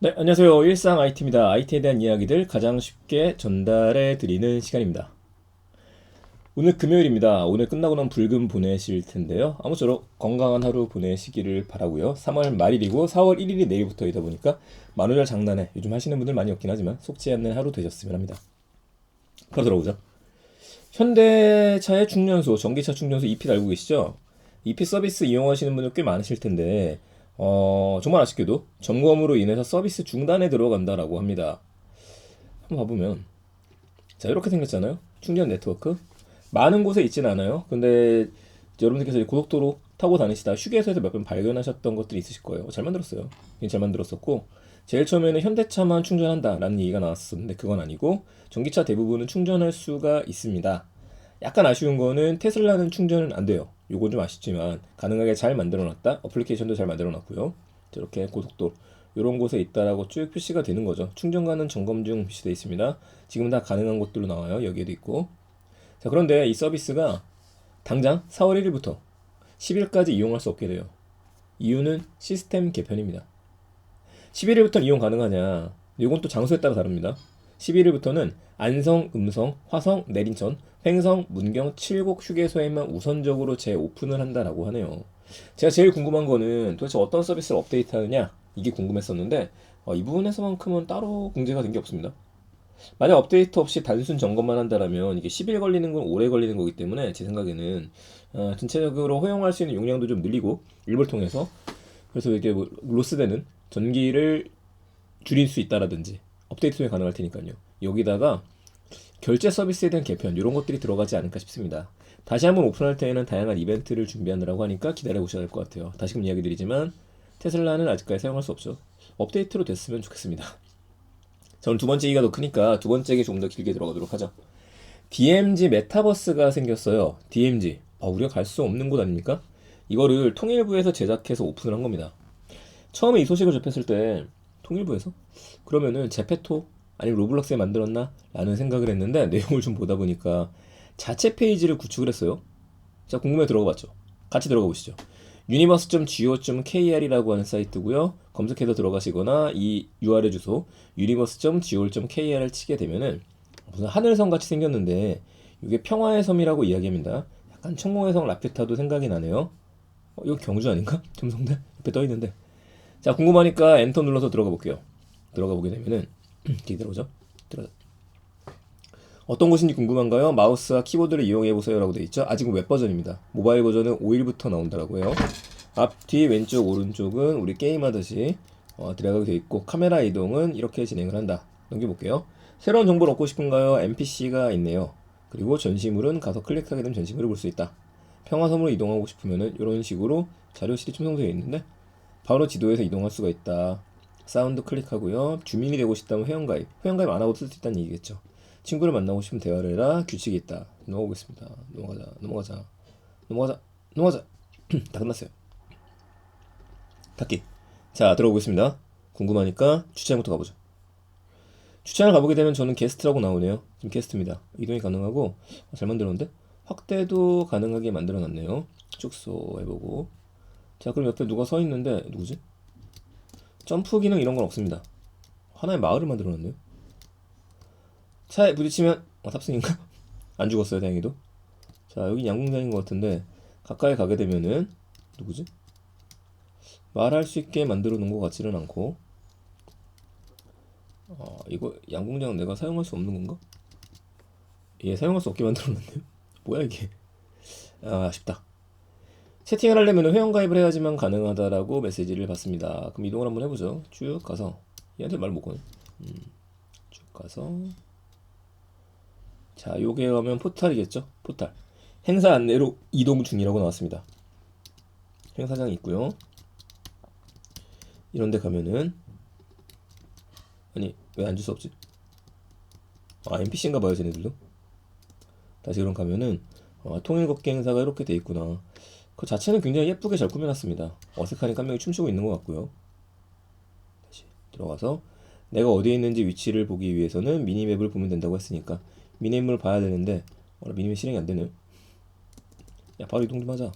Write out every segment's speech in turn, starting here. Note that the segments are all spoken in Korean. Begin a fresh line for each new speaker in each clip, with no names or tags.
네, 안녕하세요. 일상 IT입니다. IT에 대한 이야기들 가장 쉽게 전달해 드리는 시간입니다. 오늘 금요일입니다. 오늘 끝나고 난 불금 보내실 텐데요. 아무쪼록 건강한 하루 보내시기를 바라고요. 3월 말일이고 4월 1일이 내일부터이다 보니까 만우절 장난에 요즘 하시는 분들 많이 없긴 하지만 속지 않는 하루 되셨으면 합니다. 바로 들어보죠. 현대차의 충전소, 전기차 충전소 EP 알고 계시죠? EP 서비스 이용하시는 분들 꽤 많으실 텐데 정말 아쉽게도 점검으로 인해서 서비스 중단에 들어간다라고 합니다. 한번 봐보면 자 이렇게 생겼잖아요. 충전 네트워크 많은 곳에 있진 않아요. 근데 여러분들께서 고속도로 타고 다니시다 휴게소에서 몇 번 발견하셨던 것들이 있으실 거예요. 잘 만들었어요. 잘 만들었었고 제일 처음에는 현대차만 충전한다라는 얘기가 나왔었는데 그건 아니고 전기차 대부분은 충전할 수가 있습니다. 약간 아쉬운 거는 테슬라는 충전은 안 돼요. 요건 좀 아쉽지만 가능하게 잘 만들어놨다. 어플리케이션도 잘 만들어놨고요. 저렇게 고속도로 이런 곳에 있다라고 쭉 표시가 되는 거죠. 충전 가능 점검 중 표시되어 있습니다. 지금 다 가능한 곳들로 나와요. 여기에도 있고. 자, 그런데 이 서비스가 당장 4월 1일부터 10일까지 이용할 수 없게 돼요. 이유는 시스템 개편입니다. 11일부터는 이용 가능하냐? 이건 또 장소에 따라 다릅니다. 11일부터는 안성, 음성, 화성, 내린천, 횡성, 문경, 칠곡 휴게소에만 우선적으로 재오픈을 한다라고 하네요. 제가 제일 궁금한 거는 도대체 어떤 서비스를 업데이트하느냐? 이게 궁금했었는데 이 부분에서만큼은 따로 공개가 된 게 없습니다. 만약 업데이트 없이 단순 점검만 한다라면 이게 10일 걸리는 건 오래 걸리는 거기 때문에 제 생각에는 전체적으로 허용할 수 있는 용량도 좀 늘리고 일부를 통해서 그래서 이게 뭐 로스되는 전기를 줄일 수 있다라든지 업데이트 통해 가능할 테니까요. 여기다가 결제 서비스에 대한 개편 이런 것들이 들어가지 않을까 싶습니다. 다시 한번 오픈할 때에는 다양한 이벤트를 준비하느라고 하니까 기다려 보셔야 될 것 같아요. 다시금 이야기 드리지만 테슬라는 아직까지 사용할 수 없죠. 업데이트로 됐으면 좋겠습니다. 저는 두 번째 얘기가 더 크니까 두 번째 얘기 조금 더 길게 들어가도록 하죠. DMZ 메타버스가 생겼어요. DMZ. 우리가 갈 수 없는 곳 아닙니까? 이거를 통일부에서 제작해서 오픈을 한 겁니다. 처음에 이 소식을 접했을 때 통일부에서 그러면은 제페토 아니면 로블록스에 만들었나? 라는 생각을 했는데 내용을 좀 보다 보니까 자체 페이지를 구축을 했어요. 자, 궁금해 들어가 봤죠. 같이 들어가 보시죠. universe.go.kr이라고 하는 사이트고요. 검색해서 들어가시거나 이 URL 주소 universe.go.kr을 치게 되면은 무슨 하늘섬 같이 생겼는데 이게 평화의 섬이라고 이야기합니다. 약간 천공의 성 라퓨타도 생각이 나네요. 이거 경주 아닌가? 점성대 옆에 떠 있는데. 자, 궁금하니까 엔터 눌러서 들어가 볼게요. 들어가 보게 되면은 뒤에 들어오죠. 들어. 어떤 곳인지 궁금한가요? 마우스와 키보드를 이용해 보세요 라고 되어 있죠. 아직은 웹 버전입니다. 모바일 버전은 5일부터 나온다라고 해요. 앞, 뒤, 왼쪽, 오른쪽은 우리 게임하듯이 들어가게 되어 있고 카메라 이동은 이렇게 진행을 한다. 넘겨볼게요. 새로운 정보를 얻고 싶은가요? NPC가 있네요. 그리고 전시물은 가서 클릭하게 되면 전시물을 볼 수 있다. 평화섬으로 이동하고 싶으면은 이런 식으로 자료실이 첨성되어 있는데 바로 지도에서 이동할 수가 있다. 사운드 클릭하고요. 주민이 되고 싶다면 회원가입. 회원가입 안 하고 쓸 수 있다는 얘기겠죠. 친구를 만나고 싶으면 대화를 해라. 규칙이 있다. 넘어가겠습니다. 넘어가자. 넘어가자. 넘어가자. 넘어가자. 다 끝났어요. 닫기. 자, 들어보겠습니다. 궁금하니까 주차장부터 가보죠. 주차장을 가보게 되면 저는 게스트라고 나오네요. 지금 게스트입니다. 이동이 가능하고 잘 만들었는데 확대도 가능하게 만들어놨네요. 축소 해보고. 자, 그럼 옆에 누가 서 있는데 누구지? 점프 기능 이런 건 없습니다. 하나의 마을을 만들어놨네요. 차에 부딪히면 탑승인가? 안 죽었어요, 다행히도. 자, 여기 양궁장인 것 같은데 가까이 가게 되면은 누구지? 말할 수 있게 만들어 놓은 것 같지는 않고 이거 양궁장은 내가 사용할 수 없는 건가? 예, 사용할 수 없게 만들어 놨네요. 뭐야 이게? 아쉽다. 채팅을 하려면 회원가입을 해야지만 가능하다라고 메시지를 받습니다. 그럼 이동을 한번 해보죠. 쭉 가서 얘한테 말 못 거네. 쭉 가서 자, 요게 가면 포탈이겠죠? 포탈. 행사 안내로 이동 중이라고 나왔습니다. 행사장이 있고요. 이런 데 가면은 아니, 왜 앉을 수 없지? NPC인가 봐요, 쟤네들도. 다시 그럼 가면은 통일 걷기 행사가 이렇게 돼 있구나. 그 자체는 굉장히 예쁘게 잘 꾸며놨습니다. 어색하니까 한 명이 춤추고 있는 것 같고요. 다시 들어가서 내가 어디에 있는지 위치를 보기 위해서는 미니맵을 보면 된다고 했으니까 미니맵을 봐야 되는데 미니맵 실행이 안 되네요. 야, 바로 이동 좀 하자.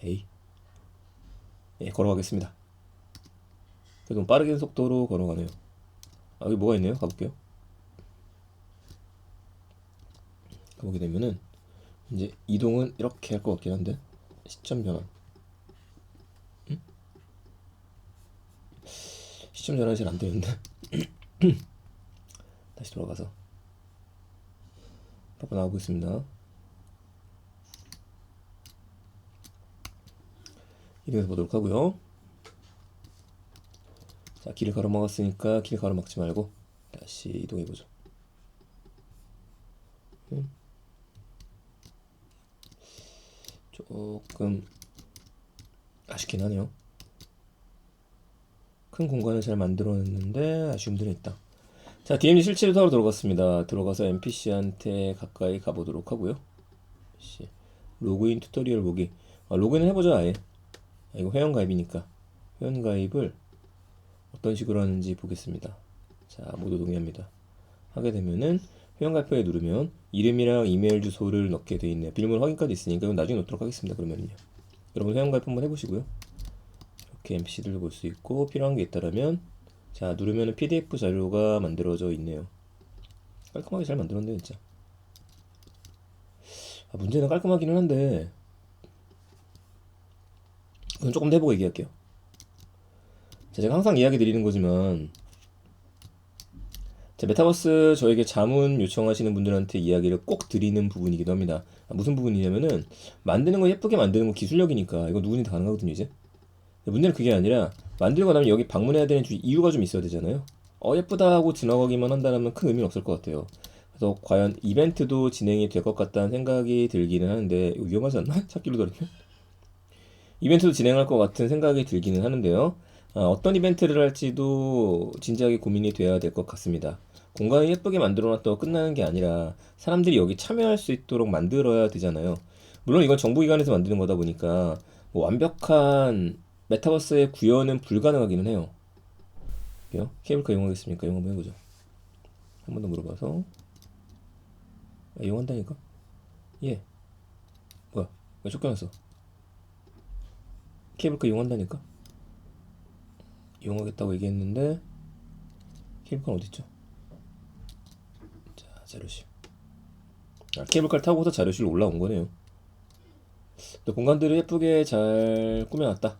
에이, 예, 걸어가겠습니다. 그래도 빠르게 속도로 걸어가네요. 여기 뭐가 있네요. 가볼게요. 가보게 되면은 이제 이동은 이렇게 할 것 같긴 한데 시점 전환. 시점 전환이 잘 안 되는데 다시 돌아가서 한번 나와보겠습니다. 이동해서 보도록 하고요. 자, 길을 가로막았으니까 길 가로막지 말고 다시 이동해보죠. 조금 아쉽긴 하네요. 큰 공간을 잘 만들어냈는데 아쉬움들이 있다. 자, DMZ 실체를 타러 들어갔습니다. 들어가서 NPC한테 가까이 가보도록 하고요. 로그인 튜토리얼 보기. 로그인을 해보죠 아예. 이거 회원가입이니까 회원가입을 어떤 식으로 하는지 보겠습니다. 자, 모두 동의합니다. 하게 되면은 회원가입표에 누르면 이름이랑 이메일 주소를 넣게 돼 있네요. 비밀번호 확인까지 있으니까 이건 나중에 넣도록 하겠습니다. 그러면요. 여러분 회원가입 한번 해보시고요. 이렇게 NPC들도 볼 수 있고 필요한 게 있다라면 자 누르면은 PDF 자료가 만들어져 있네요. 깔끔하게 잘 만들었네요 진짜. 문제는 깔끔하기는 한데 그건 조금 더 해보고 얘기할게요. 자, 제가 항상 이야기 드리는 거지만 자, 메타버스 저에게 자문 요청하시는 분들한테 이야기를 꼭 드리는 부분이기도 합니다. 무슨 부분이냐면은 만드는 거 예쁘게 만드는 거 기술력이니까 이거 누구니 다 가능하거든요 이제. 문제는 그게 아니라 만들고 나면 여기 방문해야 되는 이유가 좀 있어야 되잖아요. 예쁘다 하고 지나가기만 한다면 큰 의미는 없을 것 같아요. 그래서 과연 이벤트도 진행이 될 것 같다는 생각이 들기는 하는데 이거 위험하지 않나? 찾기로 다르면? 이벤트도 진행할 것 같은 생각이 들기는 하는데요. 어떤 이벤트를 할지도 진지하게 고민이 돼야 될 것 같습니다. 공간을 예쁘게 만들어놨다고 끝나는 게 아니라 사람들이 여기 참여할 수 있도록 만들어야 되잖아요. 물론 이건 정부기관에서 만드는 거다 보니까 뭐 완벽한 메타버스의 구현은 불가능하기는 해요. 케이블카 이용하겠습니까? 이용 한번 해보죠. 한 번 더 물어봐서 이용한다니까? 예. 뭐야? 왜 쫓겨났어? 케이블카 이용한다니까? 이용하겠다고 얘기했는데 케이블카는 어딨죠? 자, 자료실. 케이블카를 타고서 자료실로 올라온 거네요. 또 공간들을 예쁘게 잘 꾸며놨다.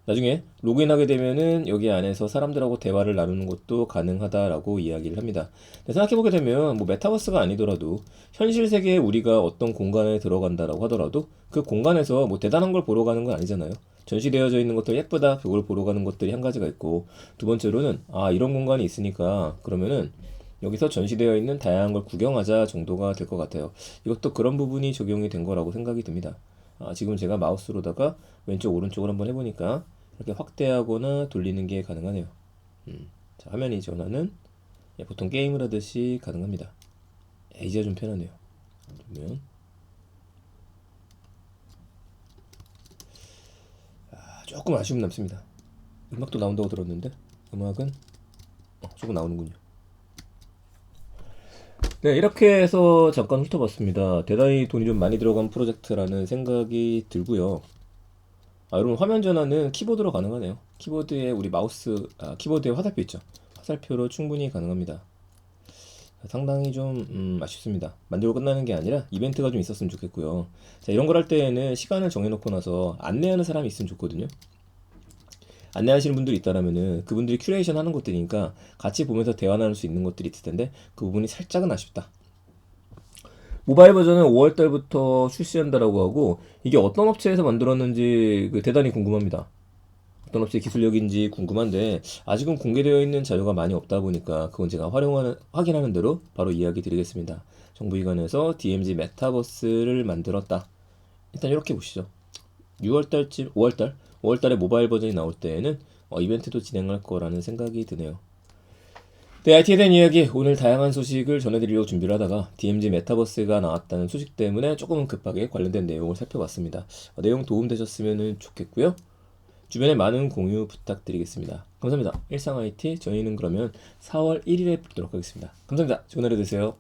나중에 로그인하게 되면은 여기 안에서 사람들하고 대화를 나누는 것도 가능하다라고 이야기를 합니다. 생각해보게 되면 뭐 메타버스가 아니더라도 현실 세계에 우리가 어떤 공간에 들어간다라고 하더라도 그 공간에서 뭐 대단한 걸 보러 가는 건 아니잖아요. 전시되어져 있는 것들 예쁘다 그걸 보러 가는 것들이 한 가지가 있고 두 번째로는 이런 공간이 있으니까 그러면은 여기서 전시되어 있는 다양한 걸 구경하자 정도가 될 것 같아요. 이것도 그런 부분이 적용이 된 거라고 생각이 듭니다. 지금 제가 마우스로다가 왼쪽 오른쪽을 한번 해보니까 이렇게 확대하거나 돌리는 게 가능하네요. 자, 화면이 전환은 보통 게임을 하듯이 가능합니다. 이제 좀 편하네요. 그러면 조금 아쉬움 남습니다. 음악도 나온다고 들었는데 음악은 조금 나오는군요. 네, 이렇게 해서 잠깐 훑어봤습니다. 대단히 돈이 좀 많이 들어간 프로젝트라는 생각이 들고요. 여러분 화면 전환은 키보드로 가능하네요. 키보드에 우리 마우스, 키보드에 화살표 있죠. 화살표로 충분히 가능합니다. 상당히 좀 아쉽습니다. 만들고 끝나는 게 아니라 이벤트가 좀 있었으면 좋겠고요. 자, 이런 걸 할 때에는 시간을 정해놓고 나서 안내하는 사람이 있으면 좋거든요. 안내하시는 분들이 있다라면은 그분들이 큐레이션 하는 것들이니까 같이 보면서 대화 나눌 수 있는 것들이 있을 텐데 그 부분이 살짝은 아쉽다. 모바일 버전은 5월 달부터 출시한다라고 하고 이게 어떤 업체에서 만들었는지 대단히 궁금합니다. 어떤 업체 기술력인지 궁금한데 아직은 공개되어 있는 자료가 많이 없다 보니까 그건 제가 확인하는 대로 바로 이야기 드리겠습니다. 정부기관에서 DMZ 메타버스를 만들었다. 일단 이렇게 보시죠. 6월달쯤 5월달에 모바일 버전이 나올 때에는 이벤트도 진행할 거라는 생각이 드네요. 네, IT에 대한 이야기 오늘 다양한 소식을 전해드리려고 준비를 하다가 DMZ 메타버스가 나왔다는 소식 때문에 조금은 급하게 관련된 내용을 살펴봤습니다. 내용 도움되셨으면 좋겠고요. 주변에 많은 공유 부탁드리겠습니다. 감사합니다. 일상 IT 저희는 그러면 4월 1일에 뵙도록 하겠습니다. 감사합니다. 좋은 하루 되세요.